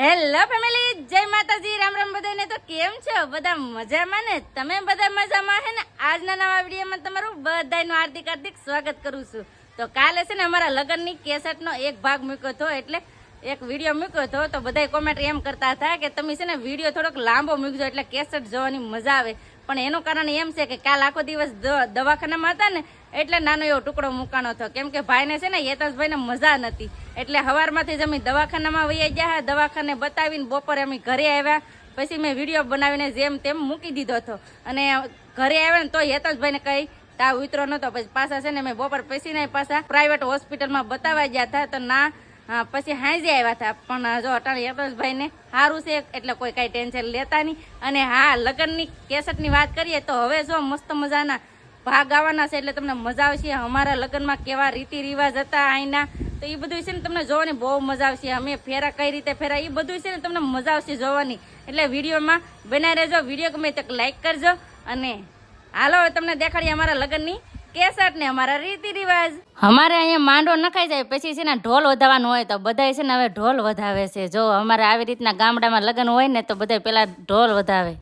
Hello family, જય માતાજી, રામ રામ બધાને। તો કેમ છો બધા? મજામાં ને? તમે બધા મજામાં હે ને? આજના નવા વિડીયોમાં તમારું બધાનું હાર્દિક સ્વાગત કરું છું। તો કાલે છે ને અમારા લગ્નની કેસેટનો એક ભાગ મૂક્યો હતો, એટલે એક વિડીયો મૂક્યો હતો। તો બધા કોમેન્ટ એમ કરતા હતા કે તમે છે ને વિડીયો થોડોક લાંબો મૂકજો એટલે કેસેટ જોવાની મજા આવે, પણ એનું કારણ એમ છે કે કાલ આખો દિવસ દવાખાનામાં હતા ને એટલે નાનો એવો ટુકડો મૂકાણો હતો, કેમ કે ભાઈને છે ને યતશભાઈને મજા નથી, એટલે સવારમાંથી જ અમે દવાખાનામાં વહી ગયા। દવાખાને બતાવીને બપોરે અમે ઘરે આવ્યા, પછી મેં વિડીયો બનાવીને જેમ તેમ મૂકી દીધો હતો, અને ઘરે આવ્યા ને તો યતશભાઈને કઈ તાવ ઉતરો નહોતો। પછી પાછા છે ને મેં બપોર પછી ને પાછા પ્રાઇવેટ હોસ્પિટલમાં બતાવવા ગયા હતા, તો ના પછી હાંજે આવ્યા હતા, પણ જો અટાણે યતશભાઈને સારું છે એટલે કોઈ કાંઈ ટેન્શન લેતા નહીં। અને હા, લગ્નની કેસેટની વાત કરીએ તો હવે જો મસ્ત મજાના ભાગ આવવાના છે, એટલે તમને મજા આવશે। અમારા લગ્નમાં કેવા રીતિ રિવાજ હતા અહીંના, તો એ બધું છે ને તમને જોવાની બહુ મજા આવશે। અમે ફેરા કઈ રીતે ફેરા એ બધું છે ને તમને મજા આવશે જોવાની, એટલે વિડીયોમાં બનાવી રહેજો। વિડીયો ગમે તો લાઈક કરજો, અને હાલો હવે તમને દેખાડીએ અમારા લગ્નની કેસેટ ને અમારા રીતિ રિવાજ। અમારે અહીંયા માંડો નખાઈ જાય પછી છે ને ઢોલ વધાવવાનો હોય, તો બધા છે ને હવે ઢોલ વધાવે છે। જો અમારે આવી રીતના ગામડામાં લગ્ન હોય ને તો બધા પેલા ઢોલ વધાવે।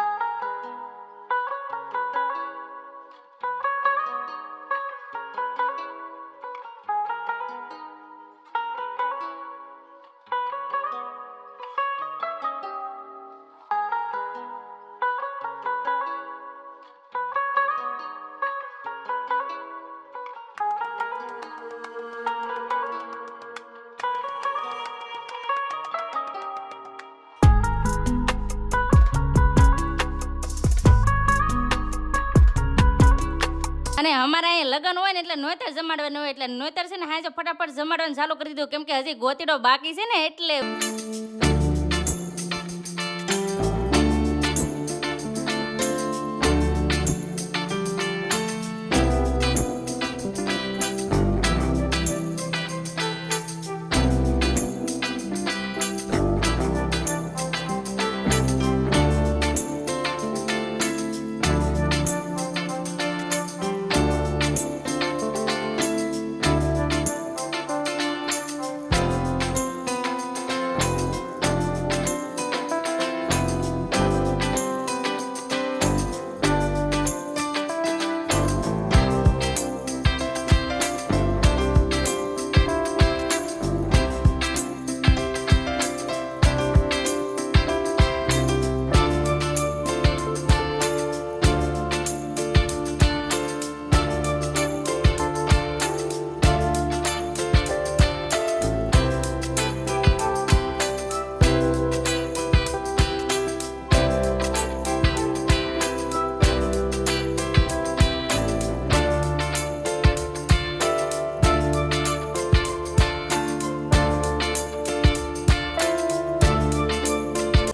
અને અમારા અહીંયા લગ્ન હોય ને એટલે નોતર જમાડવાનું હોય, એટલે નોતર છે ને હાજે ફટાફટ જમાડવાનું ચાલુ કરી દીધું, કેમ કે હજી ગોતીડો બાકી છે ને એટલે।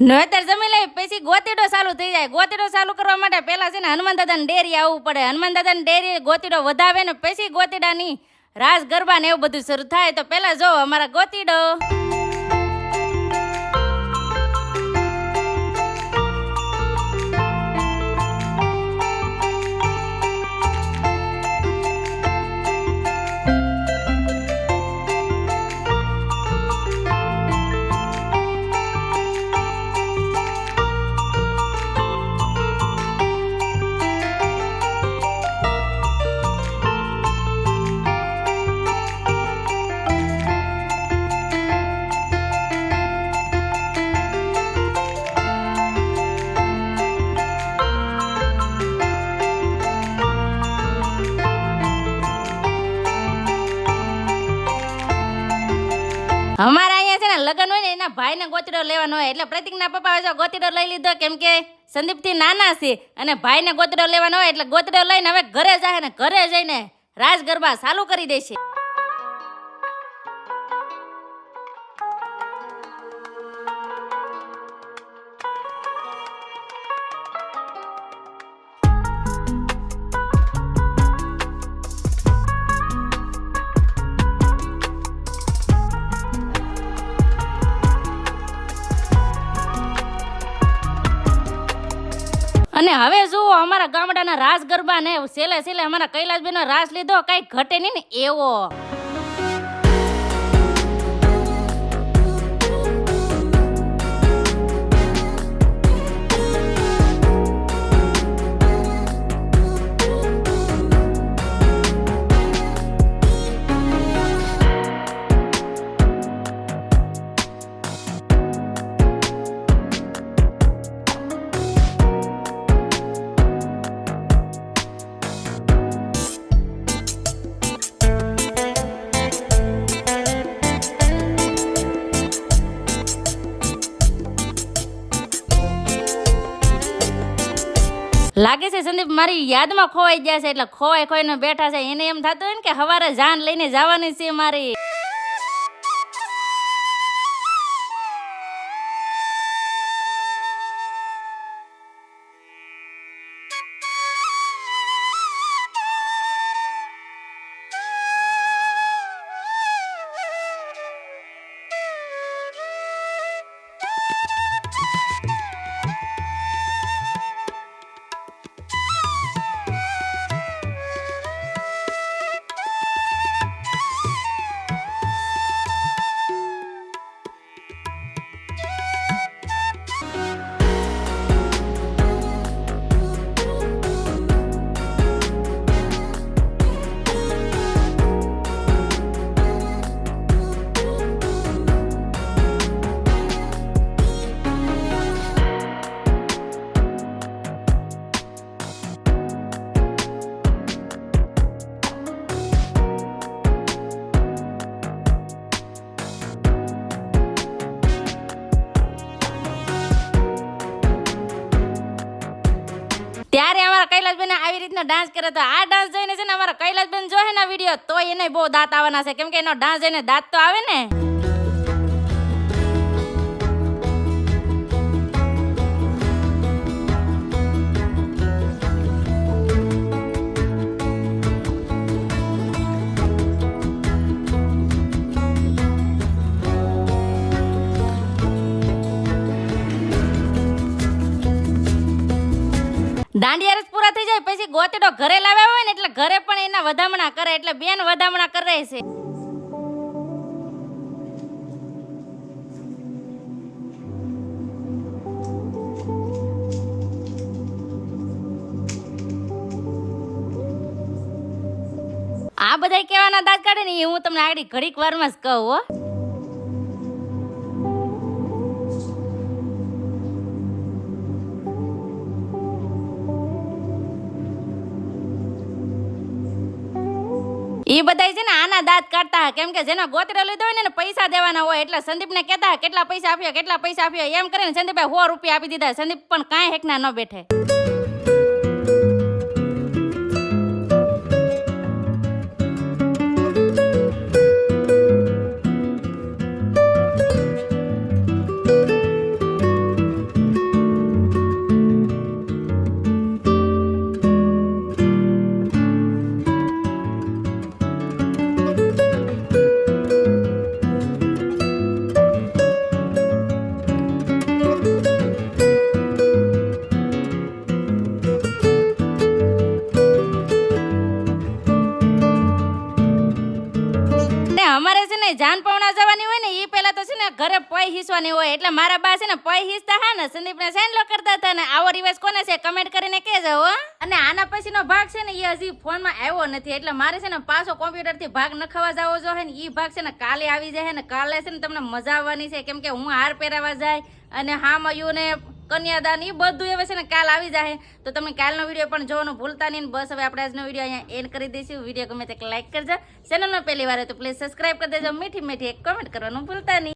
નોતર જમી લે પછી ગોતીડો ચાલુ થઈ જાય। ગોતીડો ચાલુ કરવા માટે પેલા છે ને હનુમાન દાદાની ડેરી આવવું પડે। હનુમાન દાદાની ડેરી ગોતીડો વધાવે ને પછી ગોતીડાની રાસ ગરબા ને એવું બધું શરૂ થાય। તો પેલા જો અમારા ગોતીડો અમારા અહીંયા છે ને લગ્ન હોય ને એના ભાઈને ગોતીડો લેવાનો હોય, એટલે પ્રતિકના પપ્પા જો ગોતીડો લઈ લીધો, કેમ કે સંદીપથી નાના છે અને ભાઈને ગોતીડો લેવાનો હોય, એટલે ગોતીડો લઈને હવે ઘરે જાય ને ઘરે જઈને રાસ ગરબા ચાલુ કરી દેશે। અને હવે જુઓ અમારા ગામડાના રાસ ગરબા ને છેલ્લે છેલ્લે અમારા કૈલાસબેનનો રાસ લીધો, કઈ ઘટે નહીં ને એવો। લાગે છે સંદીપ મારી યાદમાં ખોવાઈ ગયા છે, એટલે ખોવાઈને બેઠા છે. એને એમ થતું હોય ને કે હવારે જાન લઈને જવાની છે મારી. ત્યારે અમારા કૈલાસબેન આવી રીતના ડાન્સ કરે, તો આ ડાન્સ જોઈને છે ને અમારા કૈલાસબેન જોહે ને વિડીયો તો એને બહુ દાંત આવવાના છે, કેમ કે એનો ડાન્સ જોઈને દાંત તો આવે ને. દાંડિયા રસ પૂરા થઈ જાય પછી ગોતડો ઘરે લાવ્યા હોય ને એટલે ઘરે પણ એના વધામણા કરે, એટલે બેન વધામણા કરે છે. આ બધા કેવાના દાંત કાઢે ને એ હું તમને આગળ ઘડીક વારમાં જ કહું હો. એ બધા છે ને આના દાંત કાઢતા, કેમ કે જેનો ગોતડો લીધો હોય ને પૈસા દેવાના હોય, એટલે સંદીપને કહેતા કેટલા પૈસા આપ્યો એમ કરીને સંદીપે 100 રૂપિયા આપી દીધા. સંદીપ પણ કાંઈ હેકના ન બેઠે. અમારે છે ને જાન પવના જવાની હોય ને એ પેલા તો છે ને ઘરે પૈ હિસવાની હોય, એટલે મારા બા છે ને પૈ હિસતા હા ને સંદીપને સાઈનલો કરતા હતા ને. આવો રિવાજ કોને છે કમેન્ટ કરીને કહેજો હો. અને આના પછીનો ભાગ છે ને એ હજી ફોનમાં આવ્યો નથી, એટલે મારે છે ને પાછો કોમ્પ્યુટરથી ભાગ નખાવા જવો જોઈએ ને. એ ભાગ છે ને કાલે આવી જાય ને. કાલે છે ને તમને મજા આવવાની છે, કેમ કે હું હાર પહેરાવા જાય અને હામયું ને કન્યાદાન એ બધું હવે છે ને કાલ આવી જાય. તો તમે કાલનો વિડીયો પણ જોવાનું ભૂલતા નહીં. બસ હવે આપણે આજનો વિડીયો અહીંયા એન્ડ કરી દઈશું. વિડીયો ગમે તે લાઈક કરજો, ચેનલમાં પહેલી વાર તો પ્લીઝ સબસ્ક્રાઈબ કરી દેજો, મીઠી મીઠી એક કમેન્ટ કરવાનું ભૂલતા નહીં.